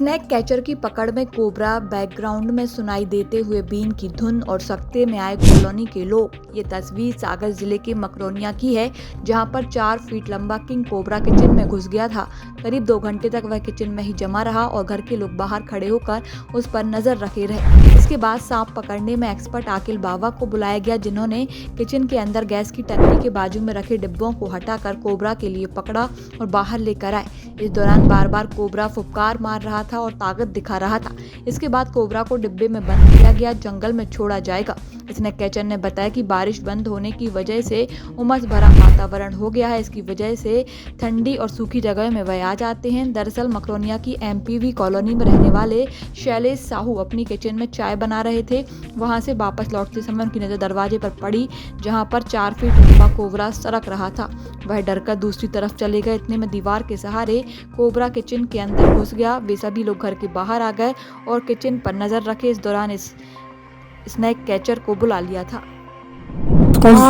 Snack catcher की पकड़ में कोबरा, बैकग्राउंड में सुनाई देते हुए बीन की धुन और सख्ते में आए कॉलोनी के लोग। ये तस्वीर सागर जिले के मकरोनिया की है, जहां पर 4 फीट लंबा किंग कोबरा किचन में घुस गया था। करीब 2 घंटे तक वह किचन में ही जमा रहा और घर के लोग बाहर खड़े होकर उस पर नजर रखे रहे। इसके बाद सांप पकड़ने में एक्सपर्ट आकिल बाबा को बुलाया गया, जिन्होंने किचन के अंदर गैस की टंकी के बाजू में रखे डिब्बों को हटाकर कोबरा के लिए पकड़ा और बाहर लेकर आए। इस दौरान बार बार कोबरा फुफकार मार रहा था और ताकत दिखा रहा था। इसके बाद कोबरा को डिब्बे में बंद किया गया, जंगल में छोड़ा जाएगा। स्नैक कैचर ने बताया कि बारिश बंद होने की वजह से उमस भरा वातावरण हो गया है। इसकी वजह से ठंडी और सूखी जगह में वह आ जाते हैं। दरअसल मकरोनिया की एमपीवी कॉलोनी में रहने वाले शैलेश साहू अपनी किचन में चाय बना रहे थे। वहां से वापस लौटते समय उनकी नजर दरवाजे पर पड़ी, जहां पर 4 फीट लंबा कोबरा सरक रहा था। वह डरकर दूसरी तरफ चले गए। इतने में दीवार के सहारे कोबरा किचन के अंदर घुस गया। वे सभी लोग घर के बाहर आ गए और किचन पर नजर रखे। इस दौरान इस स्नैक कैचर को बुला लिया था।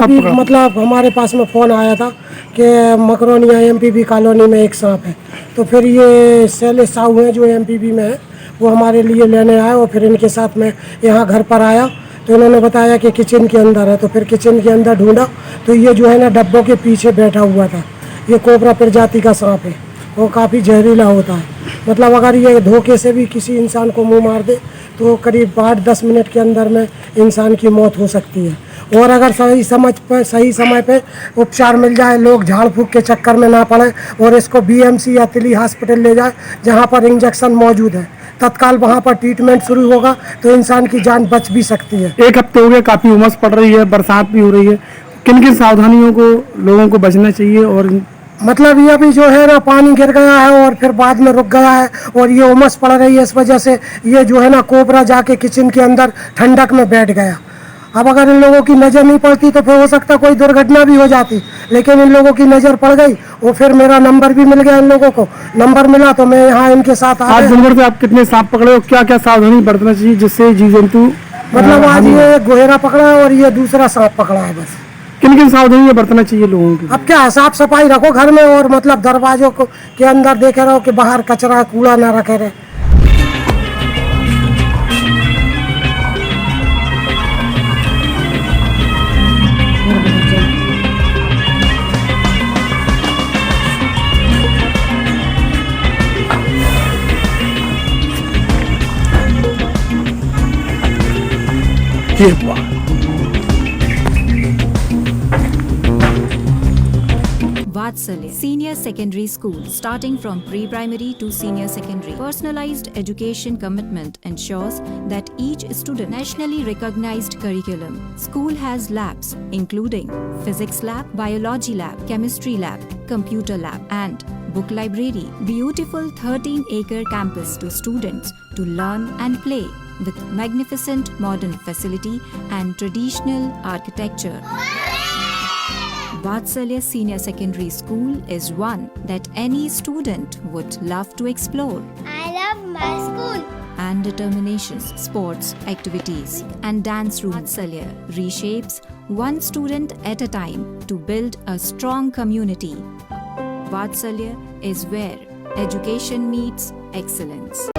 अभी मतलब हमारे पास में फ़ोन आया था कि मकरोनिया एमपीवी कॉलोनी में एक सांप है। तो फिर ये शैलेश साहू हैं जो एमपीवी में है, वो हमारे लिए लेने आए और फिर इनके साथ में यहाँ घर पर आया तो इन्होंने बताया कि किचन के अंदर है। तो फिर किचन के अंदर ढूंढा तो ये जो है ना डब्बों के पीछे बैठा हुआ था। ये कोबरा प्रजाति का सांप है, वो काफ़ी जहरीला होता है। मतलब अगर ये धोखे से भी किसी इंसान को मुंह मार दे तो करीब 8-10 मिनट के अंदर में इंसान की मौत हो सकती है। और अगर सही समय पे उपचार मिल जाए, लोग झाड़ फूक के चक्कर में ना पड़े और इसको बीएमसी या तिली हॉस्पिटल ले जाए जहां पर इंजेक्शन मौजूद है, तत्काल वहां पर ट्रीटमेंट शुरू होगा तो इंसान की जान बच भी सकती है। 1 हफ्ते हो गए, काफ़ी उमस पड़ रही है, बरसात भी हो रही है। किन किन सावधानियों को लोगों को बचना चाहिए? और मतलब ये अभी जो है ना पानी गिर गया है और फिर बाद में रुक गया है और ये उमस पड़ रही है, इस वजह से ये जो है ना कोबरा जाके किचन के अंदर ठंडक में बैठ गया। अब अगर इन लोगों की नज़र नहीं पड़ती तो फिर हो सकता कोई दुर्घटना भी हो जाती, लेकिन इन लोगों की नज़र पड़ गई और फिर मेरा नंबर भी मिल गया। इन लोगों को नंबर मिला तो मैं यहाँ इनके साथ आज दिन भर से आप कितने सांप पकड़े और क्या क्या सावधानी बरतना चाहिए जिससे जीव जंतु? मतलब आज ये गोहेरा पकड़ा है और ये दूसरा सांप पकड़ा है। बस किन किन सावधानियां बरतना चाहिए लोगों की? अब क्या, साफ सफाई रखो घर में और मतलब दरवाजों को के अंदर देखे रहो कि बाहर कचरा कूड़ा ना रखे रहे। Vatsalya Senior Secondary School, starting from pre-primary to senior secondary. Personalized education commitment ensures that each student nationally recognized curriculum. School has labs including physics lab, biology lab, chemistry lab, computer lab and book library. Beautiful 13-acre campus to students to learn and play with magnificent modern facility and traditional architecture. Vatsalya Senior Secondary School is one that any student would love to explore. I love my school. And determinations, sports, activities, and dance room. Vatsalya reshapes one student at a time to build a strong community. Vatsalya is where education meets excellence.